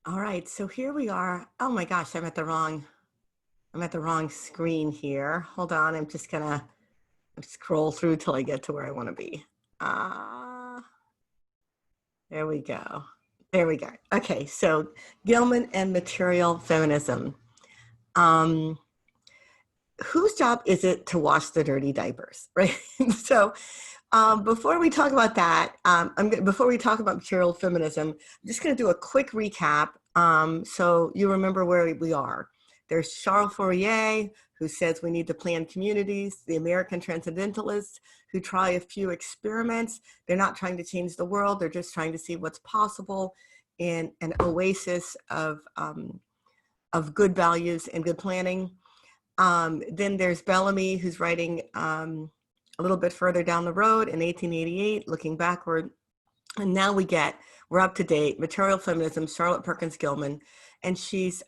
All right, so here we are. Oh my gosh, I'm at the wrong screen here. Hold on, I'm just gonna scroll through till I get to where I want to be. Uh, there we go. There we go. Okay, so Gilman and material feminism. Um, whose job is it to wash the dirty diapers, right? So before we talk about that, before we talk about material feminism, I'm just going to do a quick recap so you remember where we are. There's Charles Fourier, who says we need to plan communities, the American transcendentalists who try a few experiments. They're not trying to change the world, they're just trying to see what's possible in an oasis of good values and good planning. Then there's Bellamy, who's writing a little bit further down the road in 1888, looking backward. And now we're up to date, material feminism, Charlotte Perkins Gilman. And she's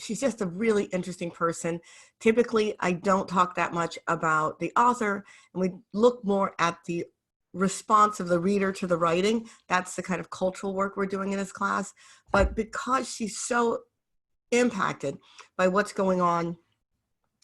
just a really interesting person. Typically, I don't talk that much about the author, and we look more at the response of the reader to the writing. That's the kind of cultural work we're doing in this class. But because she's so impacted by what's going on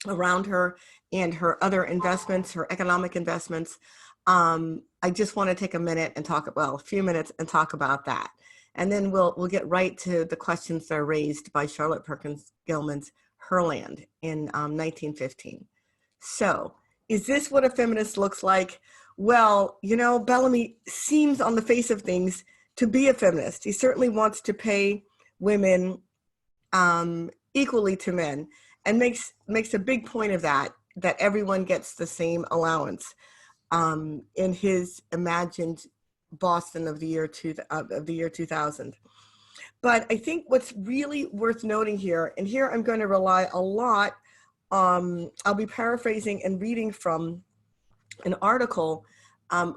around her and her other investments, her economic investments, I just want to take a few minutes and talk about that. And then we'll get right to the questions that are raised by Charlotte Perkins Gilman's Herland in 1915. So, is this what a feminist looks like? Well, you know, Bellamy seems on the face of things to be a feminist. He certainly wants to pay women equally to men, and makes a big point of that everyone gets the same allowance in his imagined Boston of the year 2000. But I think what's really worth noting here, and here I'm going to rely a lot, I'll be paraphrasing and reading from an article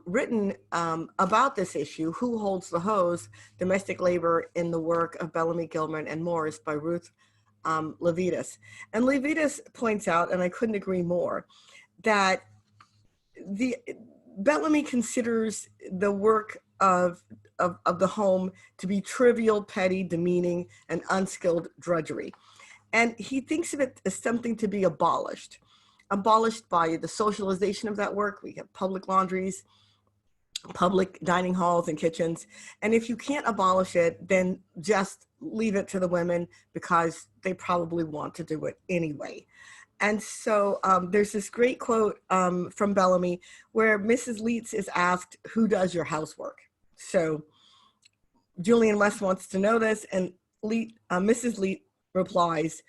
written about this issue, Who Holds the Hose? Domestic Labor in the Work of Bellamy, Gilman, and Morris by Ruth Levitas. And Levitas points out, and I couldn't agree more, that Bellamy considers the work of the home to be trivial, petty, demeaning, and unskilled drudgery. And he thinks of it as something to be abolished by the socialization of that work. We have public laundries, public dining halls and kitchens. And if you can't abolish it, then just leave it to the women because they probably want to do it anyway. And so there's this great quote from Bellamy where Mrs. Leets is asked, who does your housework? So Julian West wants to know this, and Mrs. Leet replies,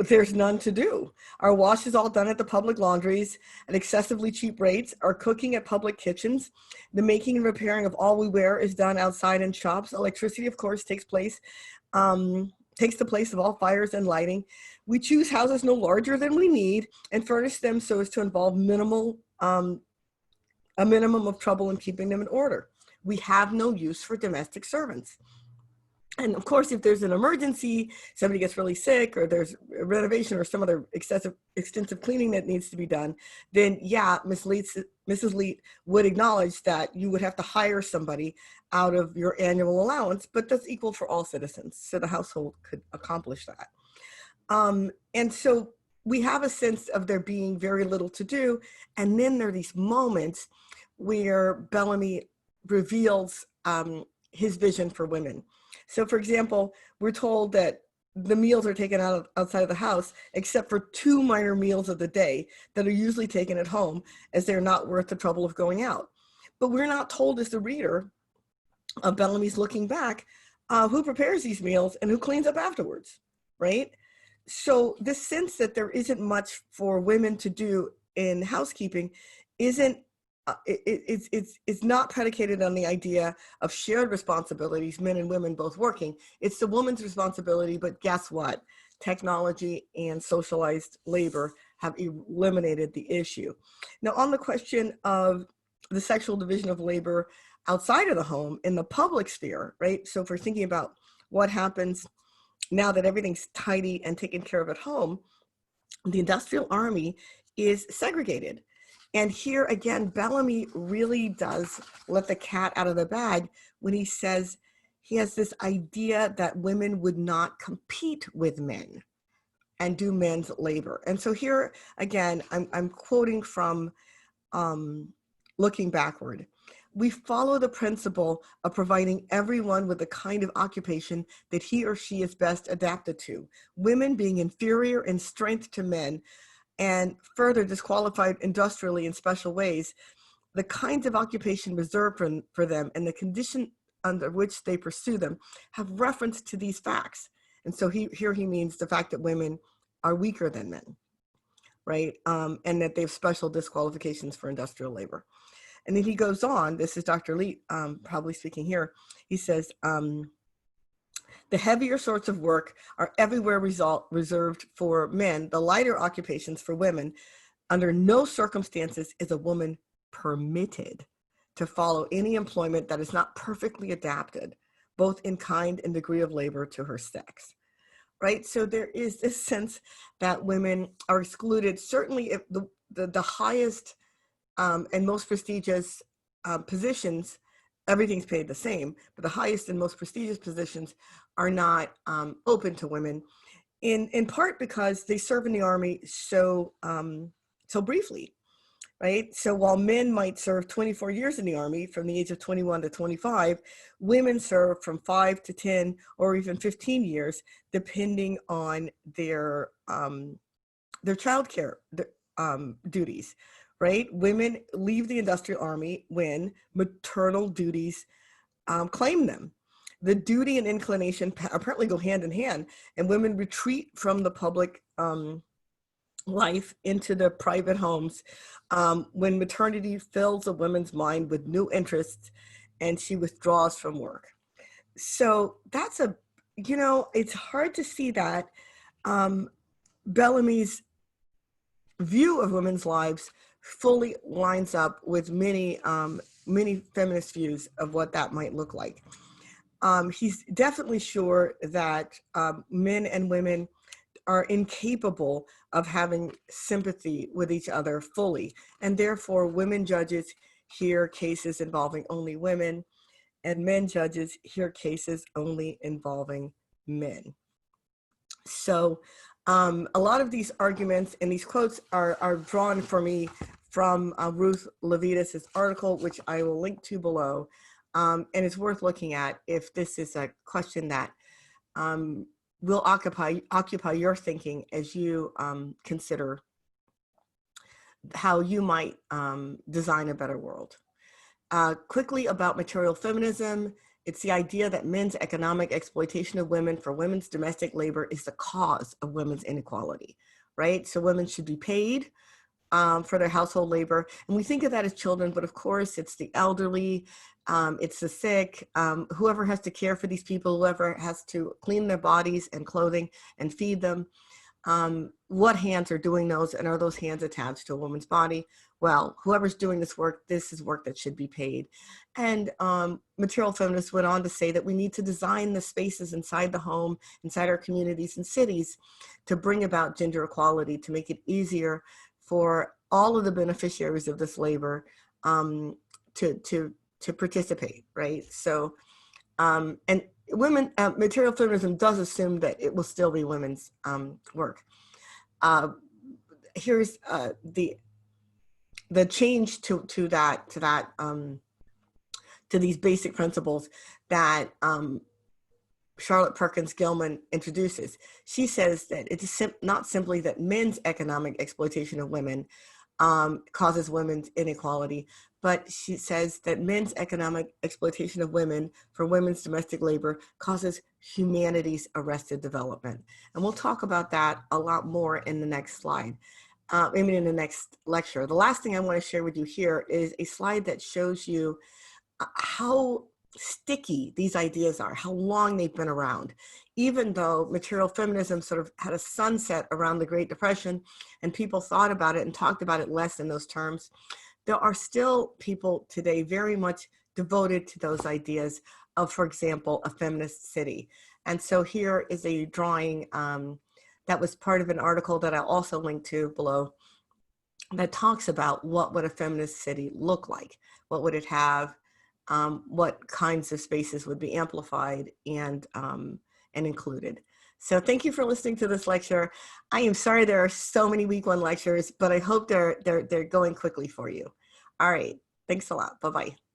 there's none to do. Our wash is all done at the public laundries at excessively cheap rates. Our cooking at public kitchens. The making and repairing of all we wear is done outside in shops. Electricity, of course, takes the place of all fires and lighting. We choose houses no larger than we need and furnish them so as to involve a minimum of trouble in keeping them in order. We have no use for domestic servants. And of course, if there's an emergency, somebody gets really sick, or there's a renovation or some other extensive cleaning that needs to be done, then yeah, Mrs. Leet would acknowledge that you would have to hire somebody out of your annual allowance, but that's equal for all citizens. So the household could accomplish that. And so we have a sense of there being very little to do. And then there are these moments where Bellamy reveals his vision for women. So for example, we're told that the meals are taken outside of the house, except for 2 minor meals of the day that are usually taken at home, as they're not worth the trouble of going out. But we're not told, as the reader of Bellamy's looking back, who prepares these meals and who cleans up afterwards, right? So this sense that there isn't much for women to do in housekeeping isn't it's not predicated on the idea of shared responsibilities, men and women both working. It's the woman's responsibility, but guess what? Technology and socialized labor have eliminated the issue. Now, on the question of the sexual division of labor outside of the home, in the public sphere, right? So if we're thinking about what happens now that everything's tidy and taken care of at home, the industrial army is segregated. And here again, Bellamy really does let the cat out of the bag when he says he has this idea that women would not compete with men and do men's labor. And so here again, I'm quoting from Looking Backward. We follow the principle of providing everyone with the kind of occupation that he or she is best adapted to, women being inferior in strength to men and further disqualified industrially in special ways. The kinds of occupation reserved for them and the condition under which they pursue them have reference to these facts. And so here he means the fact that women are weaker than men, right? And that they have special disqualifications for industrial labor. And then he goes on, this is Dr. Leet probably speaking here. He says, the heavier sorts of work are everywhere reserved for men, the lighter occupations for women. Under no circumstances is a woman permitted to follow any employment that is not perfectly adapted, both in kind and degree of labor, to her sex, right? So there is this sense that women are excluded, certainly if the highest and most prestigious positions, everything's paid the same, but the highest and most prestigious positions are not open to women, in part because they serve in the Army so briefly, right? So while men might serve 24 years in the Army from the age of 21 to 25, women serve from 5 to 10 or even 15 years, depending on their childcare duties, right? Women leave the industrial army when maternal duties claim them. The duty and inclination apparently go hand in hand, and women retreat from the public life into their private homes when maternity fills a woman's mind with new interests and she withdraws from work. So that's it's hard to see that Bellamy's view of women's lives fully lines up with many feminist views of what that might look like. He's definitely sure that men and women are incapable of having sympathy with each other fully, and therefore women judges hear cases involving only women, and men judges hear cases only involving men. So a lot of these arguments and these quotes are drawn for me from Ruth Levitas' article, which I will link to below. And it's worth looking at if this is a question that will occupy your thinking as you consider how you might design a better world. Quickly about material feminism, it's the idea that men's economic exploitation of women for women's domestic labor is the cause of women's inequality, right? So women should be paid for their household labor. And we think of that as children, but of course it's the elderly, it's the sick, whoever has to care for these people, whoever has to clean their bodies and clothing and feed them. What hands are doing those, and are those hands attached to a woman's body? Well, whoever's doing this is work that should be paid. And material feminists went on to say that we need to design the spaces inside the home, inside our communities and cities, to bring about gender equality, to make it easier for all of the beneficiaries of this labor to participate, right? So, and women, material feminism does assume that it will still be women's work. Here's the change to these basic principles that Charlotte Perkins Gilman introduces. She says that it is not simply that men's economic exploitation of women causes women's inequality, but she says that men's economic exploitation of women for women's domestic labor causes humanity's arrested development. And we'll talk about that a lot more in the next slide, maybe in the next lecture. The last thing I want to share with you here is a slide that shows you how sticky these ideas are, how long they've been around. Even though material feminism sort of had a sunset around the Great Depression and people thought about it and talked about it less in those terms, there are still people today very much devoted to those ideas of, for example, a feminist city. And so here is a drawing that was part of an article that I'll also link to below that talks about what would a feminist city look like? What would it have? what kinds of spaces would be amplified and included. So thank you for listening to this lecture. I am sorry there are so many week one lectures, but I hope they're going quickly for you. All right. Thanks a lot. Bye-bye.